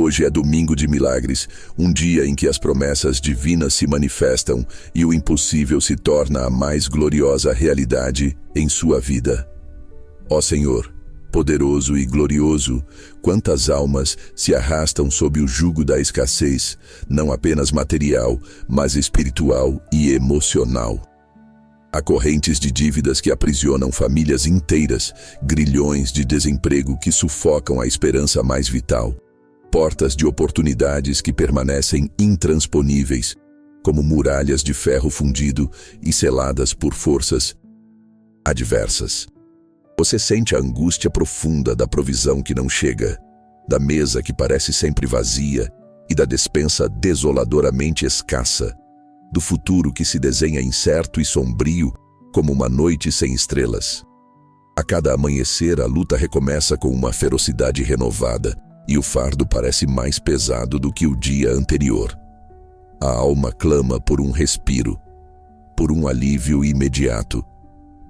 Hoje é domingo de milagres, um dia em que as promessas divinas se manifestam e o impossível se torna a mais gloriosa realidade em sua vida. Ó Senhor, poderoso e glorioso, quantas almas se arrastam sob o jugo da escassez, não apenas material, mas espiritual e emocional. Há correntes de dívidas que aprisionam famílias inteiras, grilhões de desemprego que sufocam a esperança mais vital, portas de oportunidades que permanecem intransponíveis, como muralhas de ferro fundido e seladas por forças adversas. Você sente a angústia profunda da provisão que não chega, da mesa que parece sempre vazia e da despensa desoladoramente escassa, do futuro que se desenha incerto e sombrio como uma noite sem estrelas. A cada amanhecer, a luta recomeça com uma ferocidade renovada e o fardo parece mais pesado do que o dia anterior. A alma clama por um respiro, por um alívio imediato,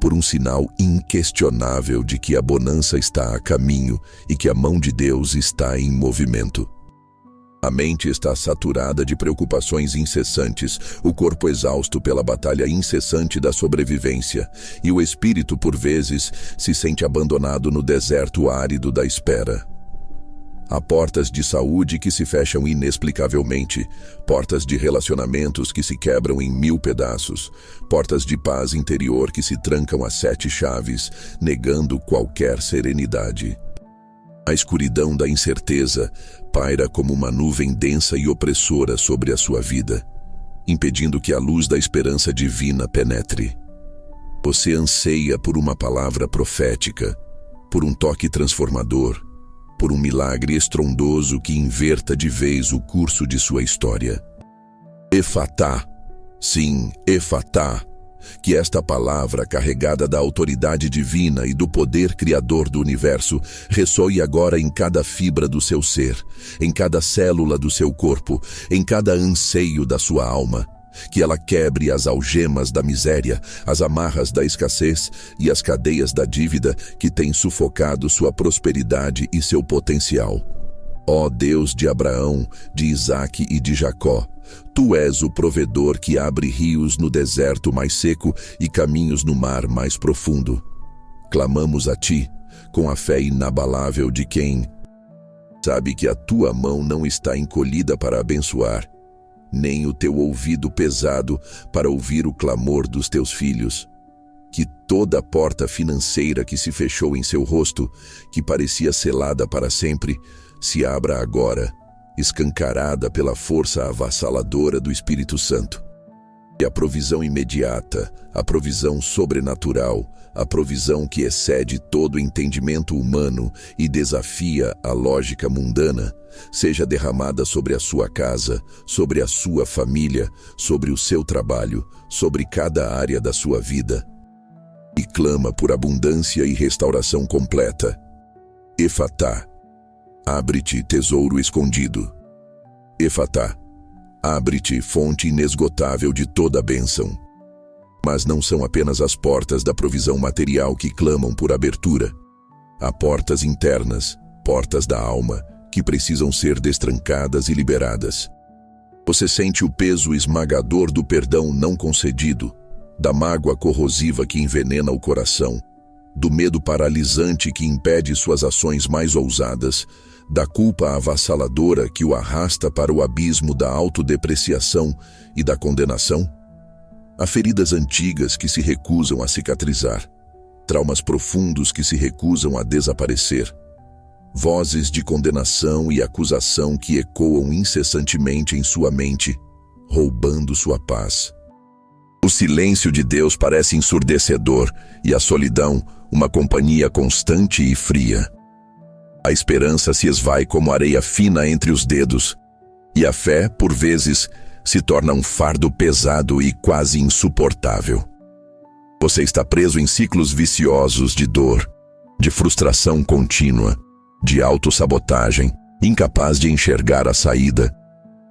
por um sinal inquestionável de que a bonança está a caminho e que a mão de Deus está em movimento. A mente está saturada de preocupações incessantes, o corpo exausto pela batalha incessante da sobrevivência, e o espírito, por vezes, se sente abandonado no deserto árido da espera. Há portas de saúde que se fecham inexplicavelmente, portas de relacionamentos que se quebram em 1000 pedaços, portas de paz interior que se trancam a 7 chaves, negando qualquer serenidade. A escuridão da incerteza paira como uma nuvem densa e opressora sobre a sua vida, impedindo que a luz da esperança divina penetre. Você anseia por uma palavra profética, por um toque transformador, por um milagre estrondoso que inverta de vez o curso de sua história. Efatá, sim, Efatá, que esta palavra carregada da autoridade divina e do poder criador do universo ressoe agora em cada fibra do seu ser, em cada célula do seu corpo, em cada anseio da sua alma. Que ela quebre as algemas da miséria, as amarras da escassez e as cadeias da dívida que têm sufocado sua prosperidade e seu potencial. Ó Deus de Abraão, de Isaque e de Jacó, Tu és o provedor que abre rios no deserto mais seco e caminhos no mar mais profundo. Clamamos a Ti, com a fé inabalável de quem sabe que a Tua mão não está encolhida para abençoar, nem o Teu ouvido pesado para ouvir o clamor dos Teus filhos. Que toda porta financeira que se fechou em seu rosto, que parecia selada para sempre, se abra agora, escancarada pela força avassaladora do Espírito Santo. E a provisão imediata, a provisão sobrenatural, a provisão que excede todo entendimento humano e desafia a lógica mundana, seja derramada sobre a sua casa, sobre a sua família, sobre o seu trabalho, sobre cada área da sua vida. E clama por abundância e restauração completa. Efatá, abre-te, tesouro escondido. Efatá, abre-te, fonte inesgotável de toda a bênção. Mas não são apenas as portas da provisão material que clamam por abertura. Há portas internas, portas da alma, que precisam ser destrancadas e liberadas. Você sente o peso esmagador do perdão não concedido, da mágoa corrosiva que envenena o coração, do medo paralisante que impede suas ações mais ousadas, da culpa avassaladora que o arrasta para o abismo da autodepreciação e da condenação. Há feridas antigas que se recusam a cicatrizar, traumas profundos que se recusam a desaparecer, vozes de condenação e acusação que ecoam incessantemente em sua mente, roubando sua paz. O silêncio de Deus parece ensurdecedor e a solidão, uma companhia constante e fria. A esperança se esvai como areia fina entre os dedos, e a fé, por vezes, se torna um fardo pesado e quase insuportável. Você está preso em ciclos viciosos de dor, de frustração contínua, de autossabotagem, incapaz de enxergar a saída,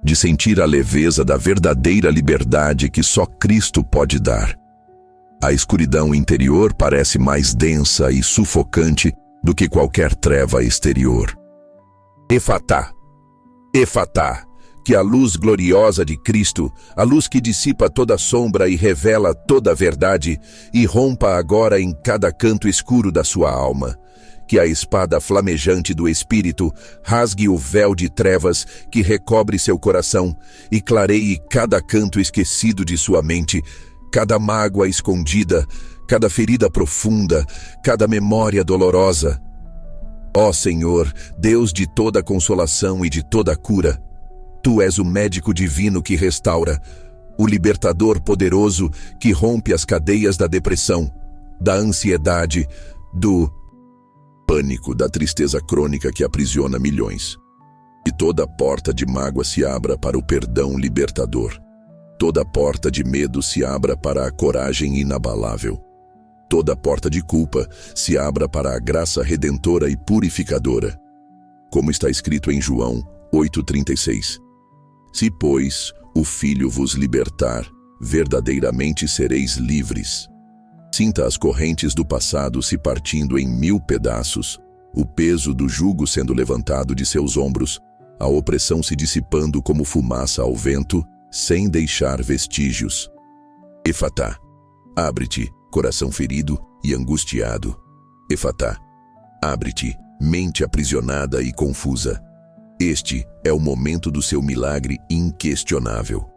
de sentir a leveza da verdadeira liberdade que só Cristo pode dar. A escuridão interior parece mais densa e sufocante do que qualquer treva exterior. Efatá, Efatá, que a luz gloriosa de Cristo, a luz que dissipa toda sombra e revela toda a verdade, irrompa agora em cada canto escuro da sua alma. Que a espada flamejante do Espírito rasgue o véu de trevas que recobre seu coração e clareie cada canto esquecido de sua mente, cada mágoa escondida, cada ferida profunda, cada memória dolorosa. Ó Senhor, Deus de toda consolação e de toda cura, Tu és o médico divino que restaura, o libertador poderoso que rompe as cadeias da depressão, da ansiedade, do pânico, da tristeza crônica que aprisiona milhões. Que toda porta de mágoa se abra para o perdão libertador. Toda porta de medo se abra para a coragem inabalável. Toda porta de culpa se abra para a graça redentora e purificadora. Como está escrito em João 8,36. Se, pois, o Filho vos libertar, verdadeiramente sereis livres. Sinta as correntes do passado se partindo em 1000 pedaços, o peso do jugo sendo levantado de seus ombros, a opressão se dissipando como fumaça ao vento, sem deixar vestígios. Efatá, abre-te, coração ferido e angustiado. Efatá, abre-te, mente aprisionada e confusa. Este é o momento do seu milagre inquestionável.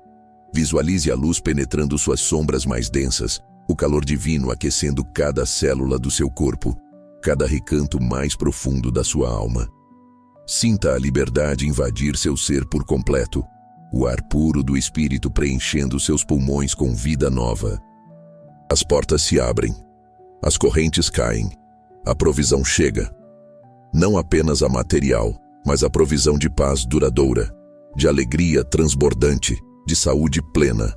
Visualize a luz penetrando suas sombras mais densas, o calor divino aquecendo cada célula do seu corpo, cada recanto mais profundo da sua alma. Sinta a liberdade invadir seu ser por completo, o ar puro do Espírito preenchendo seus pulmões com vida nova. As portas se abrem, as correntes caem, a provisão chega. Não apenas a material, mas a provisão de paz duradoura, de alegria transbordante, de saúde plena,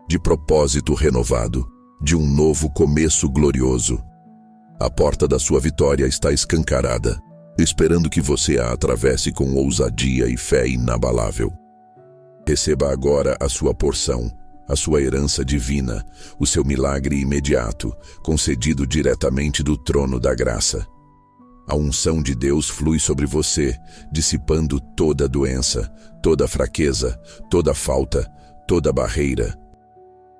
de propósito renovado, de um novo começo glorioso. A porta da sua vitória está escancarada, esperando que você a atravesse com ousadia e fé inabalável. Receba agora a sua porção, a sua herança divina, o seu milagre imediato, concedido diretamente do trono da graça. A unção de Deus flui sobre você, dissipando toda doença, toda fraqueza, toda falta, toda barreira.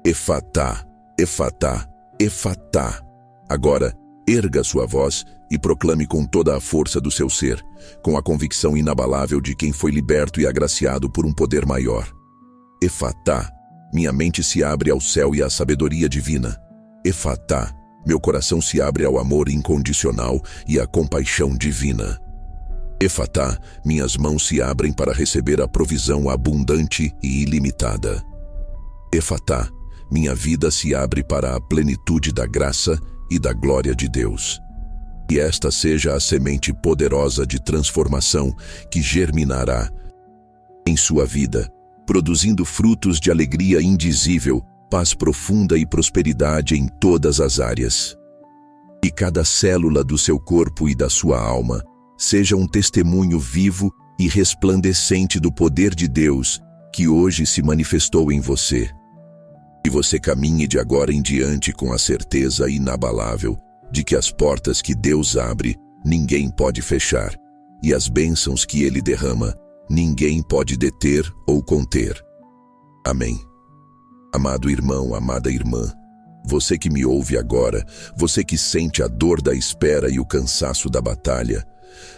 Efatá, efatá, efatá. Agora, erga sua voz e proclame com toda a força do seu ser, com a convicção inabalável de quem foi liberto e agraciado por um poder maior. Efatá, minha mente se abre ao céu e à sabedoria divina. Efatá, meu coração se abre ao amor incondicional e à compaixão divina. Efatá, minhas mãos se abrem para receber a provisão abundante e ilimitada. Efatá, minha vida se abre para a plenitude da graça e da glória de Deus. Que esta seja a semente poderosa de transformação que germinará em sua vida, produzindo frutos de alegria indizível, paz profunda e prosperidade em todas as áreas. Que cada célula do seu corpo e da sua alma seja um testemunho vivo e resplandecente do poder de Deus que hoje se manifestou em você. Que você caminhe de agora em diante com a certeza inabalável de que as portas que Deus abre, ninguém pode fechar, e as bênçãos que Ele derrama, ninguém pode deter ou conter. Amém. Amado irmão, amada irmã, você que me ouve agora, você que sente a dor da espera e o cansaço da batalha,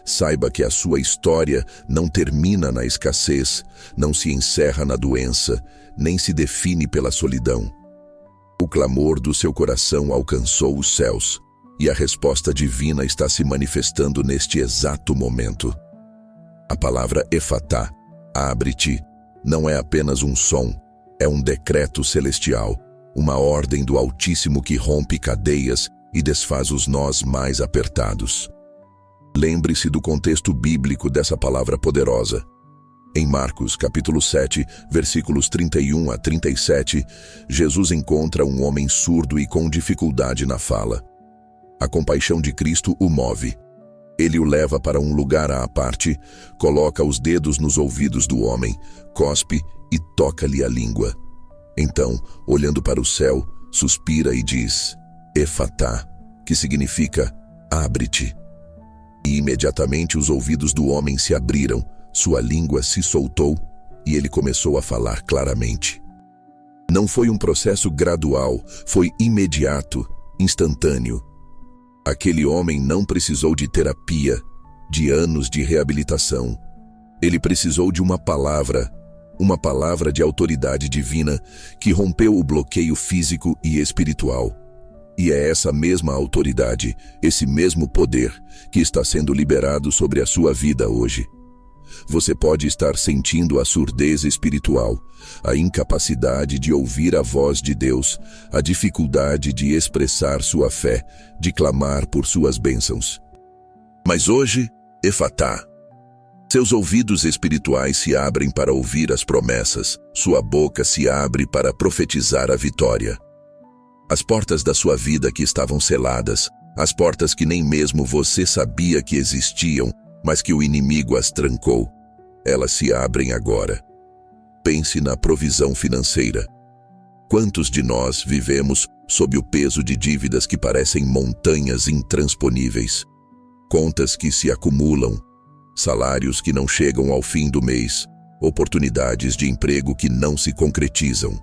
saiba que a sua história não termina na escassez, não se encerra na doença, nem se define pela solidão. O clamor do seu coração alcançou os céus, e a resposta divina está se manifestando neste exato momento. A palavra efatá, abre-te, não é apenas um som, é um decreto celestial, uma ordem do Altíssimo que rompe cadeias e desfaz os nós mais apertados. Lembre-se do contexto bíblico dessa palavra poderosa. Em Marcos, capítulo 7, versículos 31 a 37, Jesus encontra um homem surdo e com dificuldade na fala. A compaixão de Cristo o move. Ele o leva para um lugar à parte, coloca os dedos nos ouvidos do homem, cospe e toca-lhe a língua. Então, olhando para o céu, suspira e diz, Efatá, que significa, abre-te. E imediatamente os ouvidos do homem se abriram, Sua língua se soltou e ele começou a falar claramente. Não foi um processo gradual, foi imediato, instantâneo. Aquele homem não precisou de terapia, de anos de reabilitação. Ele precisou de uma palavra de autoridade divina que rompeu o bloqueio físico e espiritual. E é essa mesma autoridade, esse mesmo poder, que está sendo liberado sobre a sua vida hoje. Você pode estar sentindo a surdez espiritual, a incapacidade de ouvir a voz de Deus, a dificuldade de expressar sua fé, de clamar por suas bênçãos. Mas hoje, Efatá. Seus ouvidos espirituais se abrem para ouvir as promessas, sua boca se abre para profetizar a vitória. As portas da sua vida que estavam seladas, as portas que nem mesmo você sabia que existiam, mas que o inimigo as trancou, elas se abrem agora. Pense na provisão financeira. Quantos de nós vivemos sob o peso de dívidas que parecem montanhas intransponíveis? Contas que se acumulam, salários que não chegam ao fim do mês, oportunidades de emprego que não se concretizam.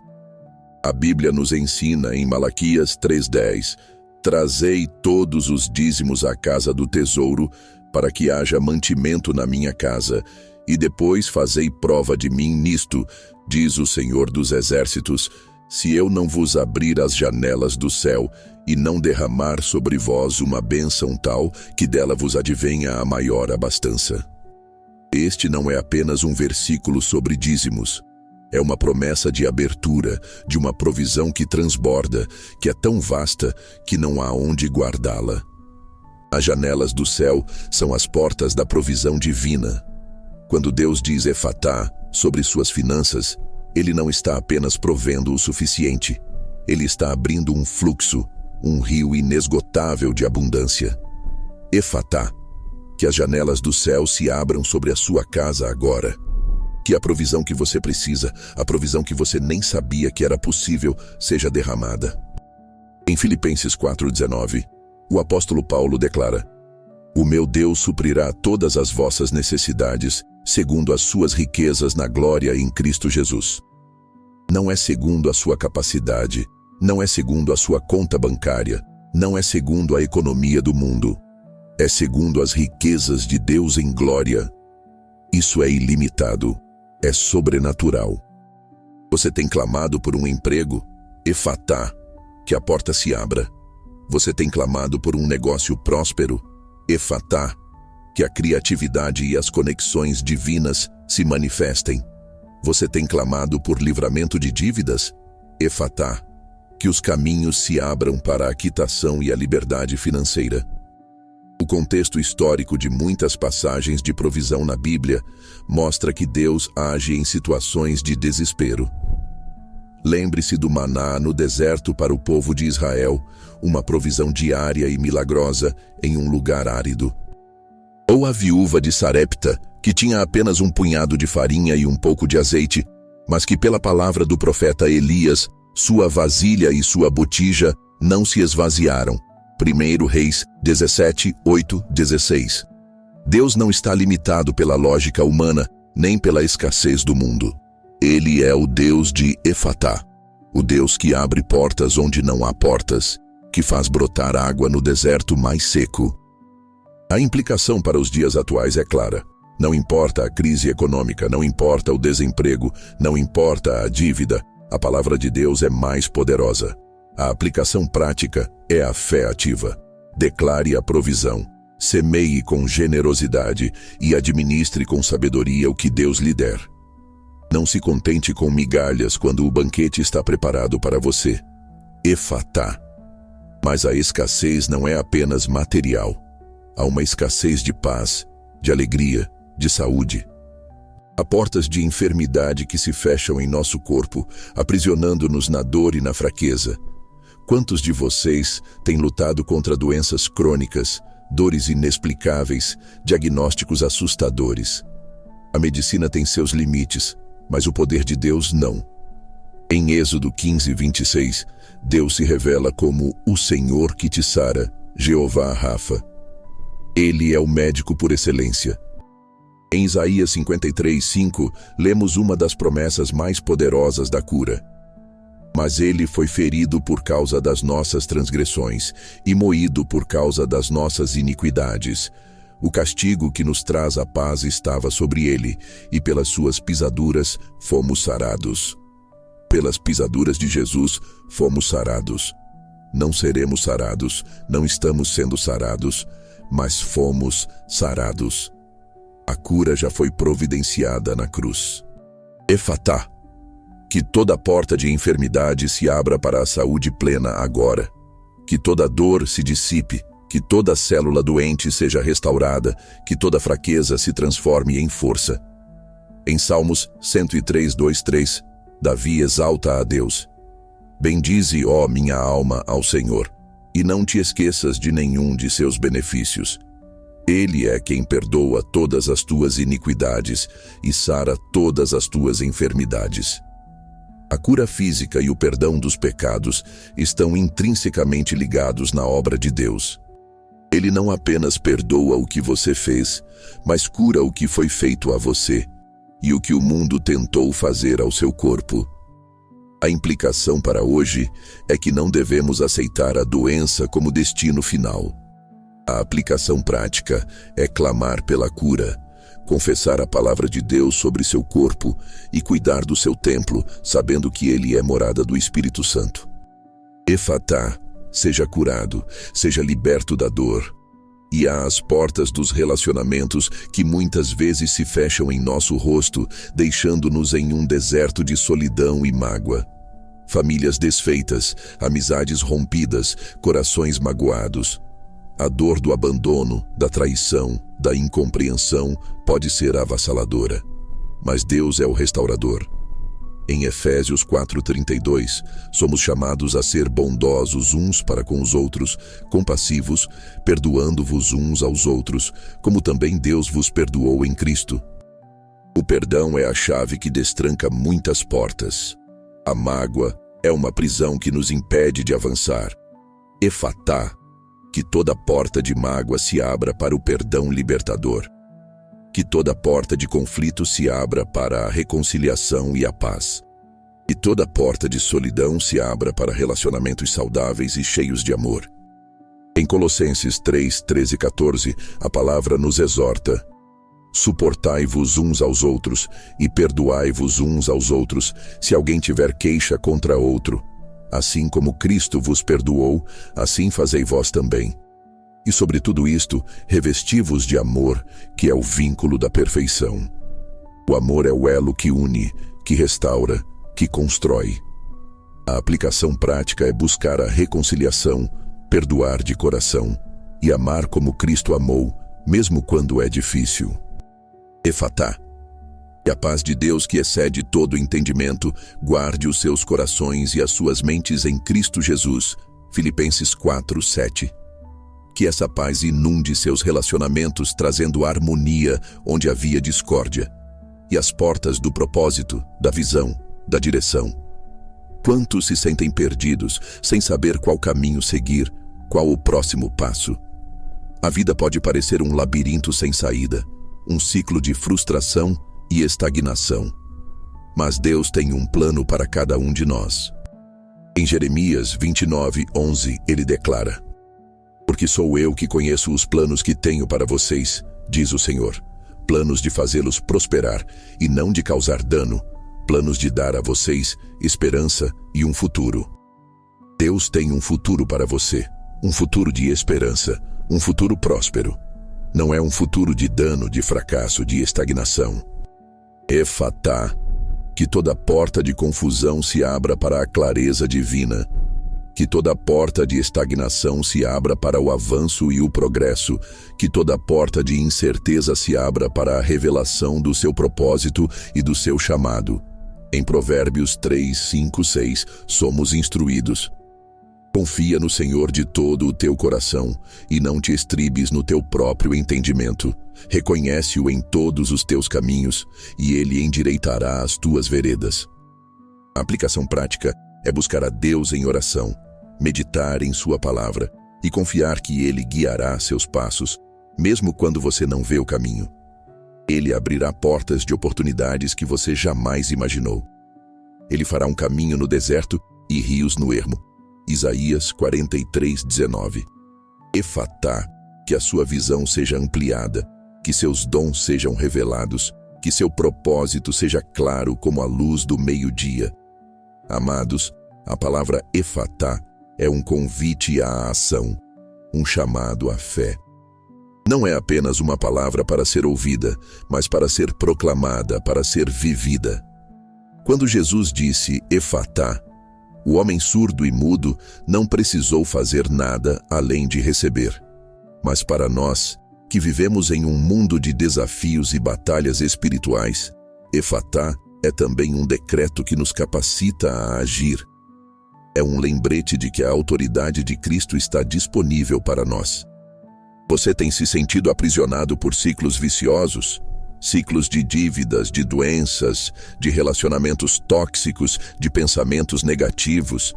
A Bíblia nos ensina em Malaquias 3:10, trazei todos os dízimos à casa do tesouro, para que haja mantimento na minha casa, e depois fazei prova de mim nisto, diz o Senhor dos Exércitos, se eu não vos abrir as janelas do céu e não derramar sobre vós uma bênção tal que dela vos advenha a maior abastança. Este não é apenas um versículo sobre dízimos. É uma promessa de abertura, de uma provisão que transborda, que é tão vasta que não há onde guardá-la. As janelas do céu são as portas da provisão divina. Quando Deus diz Efatá sobre suas finanças, Ele não está apenas provendo o suficiente. Ele está abrindo um fluxo, um rio inesgotável de abundância. Efatá, que as janelas do céu se abram sobre a sua casa agora. Que a provisão que você precisa, a provisão que você nem sabia que era possível, seja derramada. Em Filipenses 4:19, o apóstolo Paulo declara: o meu Deus suprirá todas as vossas necessidades, segundo as suas riquezas na glória em Cristo Jesus. Não é segundo a sua capacidade, não é segundo a sua conta bancária, não é segundo a economia do mundo. É segundo as riquezas de Deus em glória. Isso é ilimitado, é sobrenatural. Você tem clamado por um emprego? Efatá, que a porta se abra. Você tem clamado por um negócio próspero? Efatá, que a criatividade e as conexões divinas se manifestem. Você tem clamado por livramento de dívidas? Efatá, que os caminhos se abram para a quitação e a liberdade financeira. O contexto histórico de muitas passagens de provisão na Bíblia mostra que Deus age em situações de desespero. Lembre-se do maná no deserto para o povo de Israel, uma provisão diária e milagrosa em um lugar árido. Ou a viúva de Sarepta, que tinha apenas um punhado de farinha e um pouco de azeite, mas que pela palavra do profeta Elias, sua vasilha e sua botija não se esvaziaram. 1 Reis 17:8-16. Deus não está limitado pela lógica humana, nem pela escassez do mundo. Ele é o Deus de Efatá, o Deus que abre portas onde não há portas, que faz brotar água no deserto mais seco. A implicação para os dias atuais é clara. Não importa a crise econômica, não importa o desemprego, não importa a dívida, a palavra de Deus é mais poderosa. A aplicação prática é a fé ativa. Declare a provisão, semeie com generosidade e administre com sabedoria o que Deus lhe der. Não se contente com migalhas quando o banquete está preparado para você. Efatá. Mas a escassez não é apenas material. Há uma escassez de paz, de alegria, de saúde. Há portas de enfermidade que se fecham em nosso corpo, aprisionando-nos na dor e na fraqueza. Quantos de vocês têm lutado contra doenças crônicas, dores inexplicáveis, diagnósticos assustadores? A medicina tem seus limites, mas o poder de Deus não. Em Êxodo 15:26, Deus se revela como o Senhor que te sara, Jeová Rafa. Ele é o médico por excelência. Em Isaías 53:5, lemos uma das promessas mais poderosas da cura. Mas ele foi ferido por causa das nossas transgressões e moído por causa das nossas iniquidades. O castigo que nos traz a paz estava sobre ele, e pelas suas pisaduras fomos sarados. Pelas pisaduras de Jesus fomos sarados. Não seremos sarados, não estamos sendo sarados, mas fomos sarados. A cura já foi providenciada na cruz. Efatá, que toda porta de enfermidade se abra para a saúde plena agora. Que toda dor se dissipe, que toda célula doente seja restaurada, que toda fraqueza se transforme em força. Em Salmos 103:2-3, Davi exalta a Deus. Bendize, ó minha alma, ao Senhor, e não te esqueças de nenhum de seus benefícios. Ele é quem perdoa todas as tuas iniquidades e sara todas as tuas enfermidades. A cura física e o perdão dos pecados estão intrinsecamente ligados na obra de Deus. Ele não apenas perdoa o que você fez, mas cura o que foi feito a você e o que o mundo tentou fazer ao seu corpo. A implicação para hoje é que não devemos aceitar a doença como destino final. A aplicação prática é clamar pela cura, confessar a palavra de Deus sobre seu corpo e cuidar do seu templo, sabendo que ele é morada do Espírito Santo. Efatá, seja curado, seja liberto da dor. E há as portas dos relacionamentos que muitas vezes se fecham em nosso rosto, deixando-nos em um deserto de solidão e mágoa. Famílias desfeitas, amizades rompidas, corações magoados. A dor do abandono, da traição, da incompreensão pode ser avassaladora, mas Deus é o restaurador. Em Efésios 4:32, somos chamados a ser bondosos uns para com os outros, compassivos, perdoando-vos uns aos outros, como também Deus vos perdoou em Cristo. O perdão é a chave que destranca muitas portas. A mágoa é uma prisão que nos impede de avançar. Efatá, que toda porta de mágoa se abra para o perdão libertador. Que toda porta de conflito se abra para a reconciliação e a paz. Que toda porta de solidão se abra para relacionamentos saudáveis e cheios de amor. Em Colossenses 3:13-14, a palavra nos exorta: suportai-vos uns aos outros e perdoai-vos uns aos outros, se alguém tiver queixa contra outro. Assim como Cristo vos perdoou, assim fazei vós também. E sobre tudo isto, revesti-vos de amor, que é o vínculo da perfeição. O amor é o elo que une, que restaura, que constrói. A aplicação prática é buscar a reconciliação, perdoar de coração e amar como Cristo amou, mesmo quando é difícil. Efatá. E a paz de Deus, que excede todo entendimento, guarde os seus corações e as suas mentes em Cristo Jesus. Filipenses 4:7. Que essa paz inunde seus relacionamentos, trazendo harmonia onde havia discórdia, e as portas do propósito, da visão, da direção. Quantos se sentem perdidos, sem saber qual caminho seguir, qual o próximo passo? A vida pode parecer um labirinto sem saída, um ciclo de frustração e estagnação. Mas Deus tem um plano para cada um de nós. Em Jeremias 29:11, ele declara: porque sou eu que conheço os planos que tenho para vocês, diz o Senhor, planos de fazê-los prosperar e não de causar dano, planos de dar a vocês esperança e um futuro. Deus tem um futuro para você, um futuro de esperança, um futuro próspero. Não é um futuro de dano, de fracasso, de estagnação. Efatá, que toda porta de confusão se abra para a clareza divina. Que toda porta de estagnação se abra para o avanço e o progresso. Que toda porta de incerteza se abra para a revelação do seu propósito e do seu chamado. Em Provérbios 3:5-6, somos instruídos: confia no Senhor de todo o teu coração e não te estribes no teu próprio entendimento. Reconhece-o em todos os teus caminhos e ele endireitará as tuas veredas. A aplicação prática é buscar a Deus em oração, meditar em sua palavra e confiar que ele guiará seus passos, mesmo quando você não vê o caminho. Ele abrirá portas de oportunidades que você jamais imaginou. Ele fará um caminho no deserto e rios no ermo. Isaías 43:19. Efatá, que a sua visão seja ampliada, que seus dons sejam revelados, que seu propósito seja claro como a luz do meio-dia. Amados, a palavra efatá é um convite à ação, um chamado à fé. Não é apenas uma palavra para ser ouvida, mas para ser proclamada, para ser vivida. Quando Jesus disse efatá, o homem surdo e mudo não precisou fazer nada além de receber. Mas para nós, que vivemos em um mundo de desafios e batalhas espirituais, efatá é também um decreto que nos capacita a agir. É um lembrete de que a autoridade de Cristo está disponível para nós. Você tem se sentido aprisionado por ciclos viciosos? Ciclos de dívidas, de doenças, de relacionamentos tóxicos, de pensamentos negativos?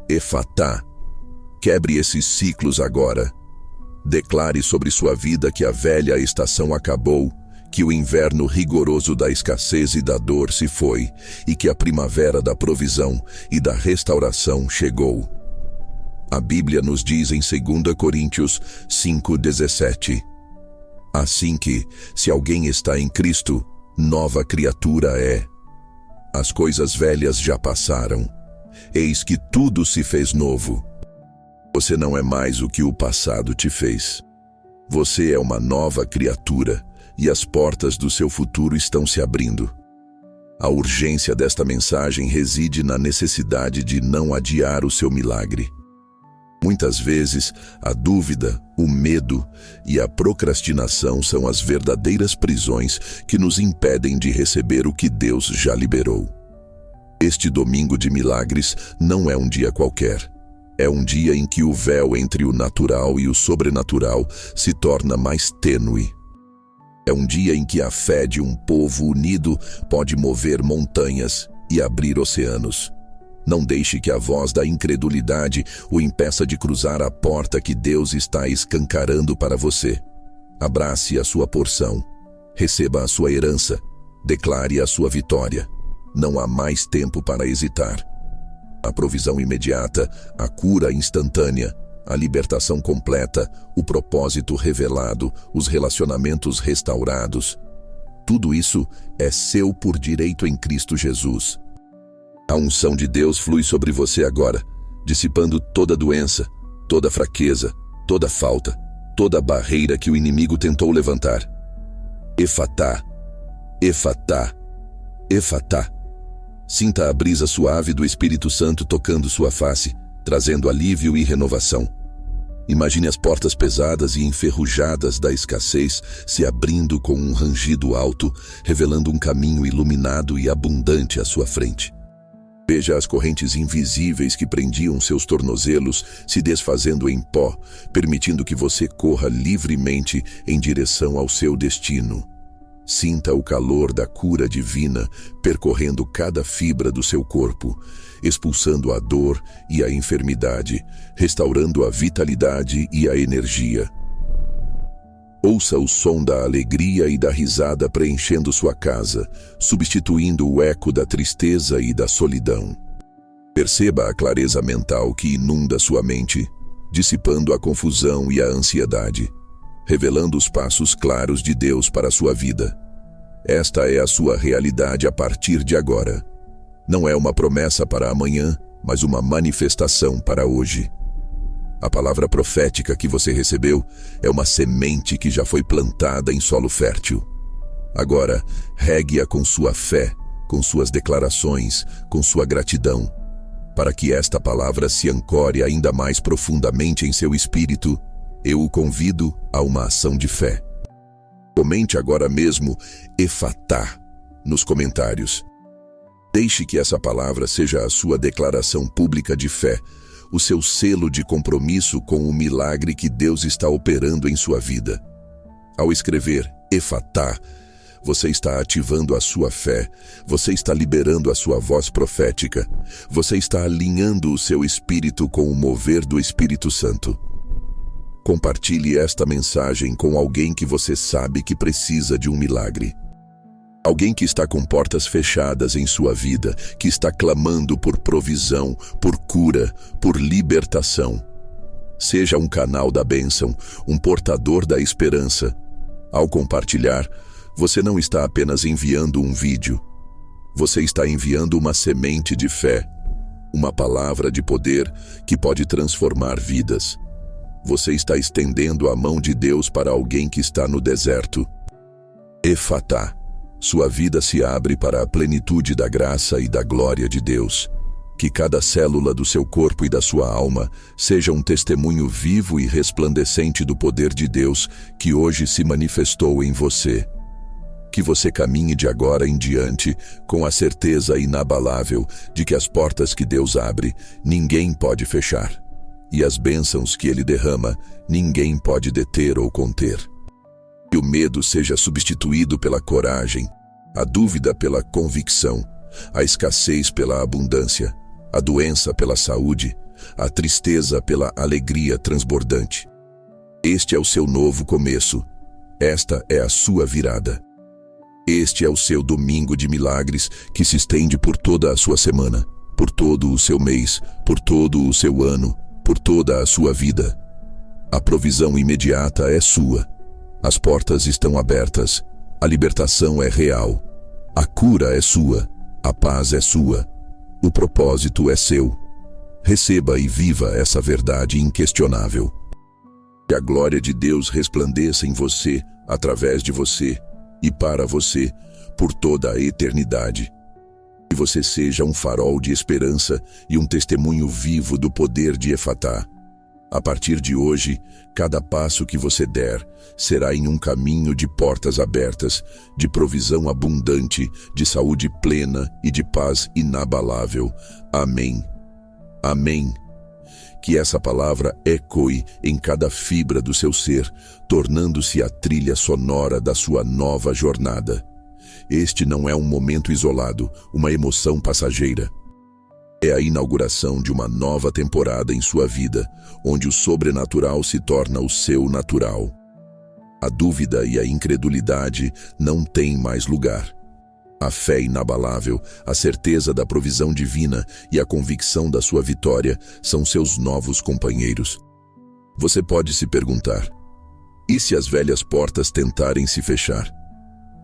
Efatá. Quebre esses ciclos agora. Declare sobre sua vida que a velha estação acabou, que o inverno rigoroso da escassez e da dor se foi, e que a primavera da provisão e da restauração chegou. A Bíblia nos diz em 2 Coríntios 5:17. Assim que, se alguém está em Cristo, nova criatura é. As coisas velhas já passaram. Eis que tudo se fez novo. Você não é mais o que o passado te fez. Você é uma nova criatura e as portas do seu futuro estão se abrindo. A urgência desta mensagem reside na necessidade de não adiar o seu milagre. Muitas vezes, a dúvida, o medo e a procrastinação são as verdadeiras prisões que nos impedem de receber o que Deus já liberou. Este domingo de milagres não é um dia qualquer. É um dia em que o véu entre o natural e o sobrenatural se torna mais tênue. É um dia em que a fé de um povo unido pode mover montanhas e abrir oceanos. Não deixe que a voz da incredulidade o impeça de cruzar a porta que Deus está escancarando para você. Abrace a sua porção. Receba a sua herança. Declare a sua vitória. Não há mais tempo para hesitar. A provisão imediata, a cura instantânea, a libertação completa, o propósito revelado, os relacionamentos restaurados. Tudo isso é seu por direito em Cristo Jesus. A unção de Deus flui sobre você agora, dissipando toda doença, toda fraqueza, toda falta, toda barreira que o inimigo tentou levantar. Efatá, efatá, efatá. Sinta a brisa suave do Espírito Santo tocando sua face, trazendo alívio e renovação. Imagine as portas pesadas e enferrujadas da escassez se abrindo com um rangido alto, revelando um caminho iluminado e abundante à sua frente. Veja as correntes invisíveis que prendiam seus tornozelos se desfazendo em pó, permitindo que você corra livremente em direção ao seu destino. Sinta o calor da cura divina percorrendo cada fibra do seu corpo, expulsando a dor e a enfermidade, restaurando a vitalidade e a energia. Ouça o som da alegria e da risada preenchendo sua casa, substituindo o eco da tristeza e da solidão. Perceba a clareza mental que inunda sua mente, dissipando a confusão e a ansiedade, revelando os passos claros de Deus para sua vida. Esta é a sua realidade a partir de agora. Não é uma promessa para amanhã, mas uma manifestação para hoje. A palavra profética que você recebeu é uma semente que já foi plantada em solo fértil. Agora, regue-a com sua fé, com suas declarações, com sua gratidão. Para que esta palavra se ancore ainda mais profundamente em seu espírito, eu o convido a uma ação de fé. Comente agora mesmo efatá nos comentários. Deixe que essa palavra seja a sua declaração pública de fé, o seu selo de compromisso com o milagre que Deus está operando em sua vida. Ao escrever efatá, você está ativando a sua fé, você está liberando a sua voz profética, você está alinhando o seu espírito com o mover do Espírito Santo. Compartilhe esta mensagem com alguém que você sabe que precisa de um milagre. Alguém que está com portas fechadas em sua vida, que está clamando por provisão, por cura, por libertação. Seja um canal da bênção, um portador da esperança. Ao compartilhar, você não está apenas enviando um vídeo. Você está enviando uma semente de fé, uma palavra de poder que pode transformar vidas. Você está estendendo a mão de Deus para alguém que está no deserto. Efatá. Sua vida se abre para a plenitude da graça e da glória de Deus. Que cada célula do seu corpo e da sua alma seja um testemunho vivo e resplandecente do poder de Deus que hoje se manifestou em você. Que você caminhe de agora em diante com a certeza inabalável de que as portas que Deus abre, ninguém pode fechar. E as bênçãos que Ele derrama, ninguém pode deter ou conter. Que o medo seja substituído pela coragem, a dúvida pela convicção, a escassez pela abundância, a doença pela saúde, a tristeza pela alegria transbordante. Este é o seu novo começo. Esta é a sua virada. Este é o seu domingo de milagres que se estende por toda a sua semana, por todo o seu mês, por todo o seu ano, por toda a sua vida. A provisão imediata é sua. As portas estão abertas. A libertação é real. A cura é sua. A paz é sua. O propósito é seu. Receba e viva essa verdade inquestionável. Que a glória de Deus resplandeça em você, através de você e para você, por toda a eternidade. Que você seja um farol de esperança e um testemunho vivo do poder de Efatá. A partir de hoje, cada passo que você der será em um caminho de portas abertas, de provisão abundante, de saúde plena e de paz inabalável. Amém. Amém. Que essa palavra ecoe em cada fibra do seu ser, tornando-se a trilha sonora da sua nova jornada. Este não é um momento isolado, uma emoção passageira. É a inauguração de uma nova temporada em sua vida, onde o sobrenatural se torna o seu natural. A dúvida e a incredulidade não têm mais lugar. A fé inabalável, a certeza da provisão divina e a convicção da sua vitória são seus novos companheiros. Você pode se perguntar: e se as velhas portas tentarem se fechar?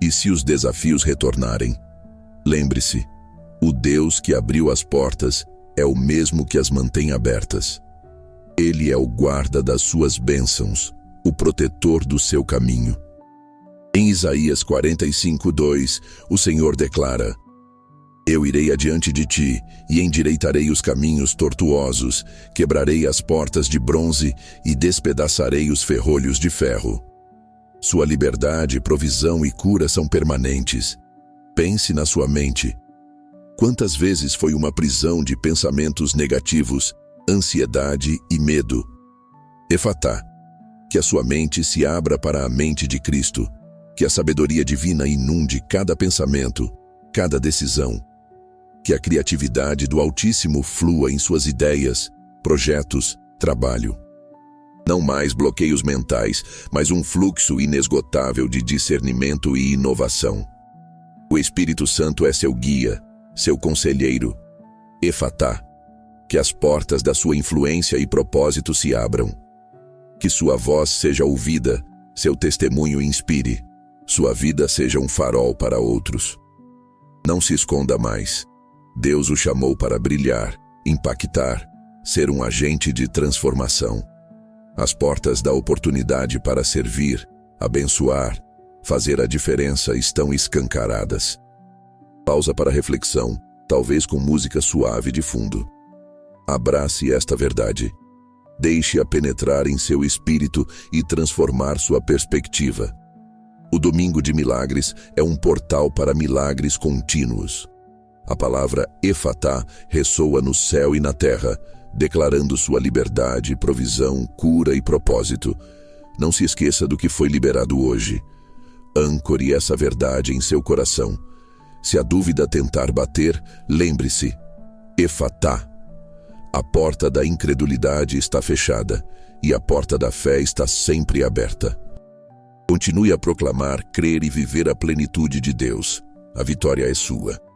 E se os desafios retornarem? Lembre-se, o Deus que abriu as portas é o mesmo que as mantém abertas. Ele é o guarda das suas bênçãos, o protetor do seu caminho. Em Isaías 45:2, o Senhor declara: Eu irei adiante de ti e endireitarei os caminhos tortuosos, quebrarei as portas de bronze e despedaçarei os ferrolhos de ferro. Sua liberdade, provisão e cura são permanentes. Pense na sua mente. Quantas vezes foi uma prisão de pensamentos negativos, ansiedade e medo? Efatá. Que a sua mente se abra para a mente de Cristo. Que a sabedoria divina inunde cada pensamento, cada decisão. Que a criatividade do Altíssimo flua em suas ideias, projetos, trabalho. Não mais bloqueios mentais, mas um fluxo inesgotável de discernimento e inovação. O Espírito Santo é seu guia, seu conselheiro. Efatá. Que as portas da sua influência e propósito se abram. Que sua voz seja ouvida, seu testemunho inspire, sua vida seja um farol para outros. Não se esconda mais. Deus o chamou para brilhar, impactar, ser um agente de transformação. As portas da oportunidade para servir, abençoar, fazer a diferença estão escancaradas. Pausa para reflexão, talvez com música suave de fundo. Abrace esta verdade. Deixe-a penetrar em seu espírito e transformar sua perspectiva. O Domingo de Milagres é um portal para milagres contínuos. A palavra Efatá ressoa no céu e na terra, declarando sua liberdade, provisão, cura e propósito. Não se esqueça do que foi liberado hoje. Ancore essa verdade em seu coração. Se a dúvida tentar bater, lembre-se: Efatá. A porta da incredulidade está fechada e a porta da fé está sempre aberta. Continue a proclamar, crer e viver a plenitude de Deus. A vitória é sua.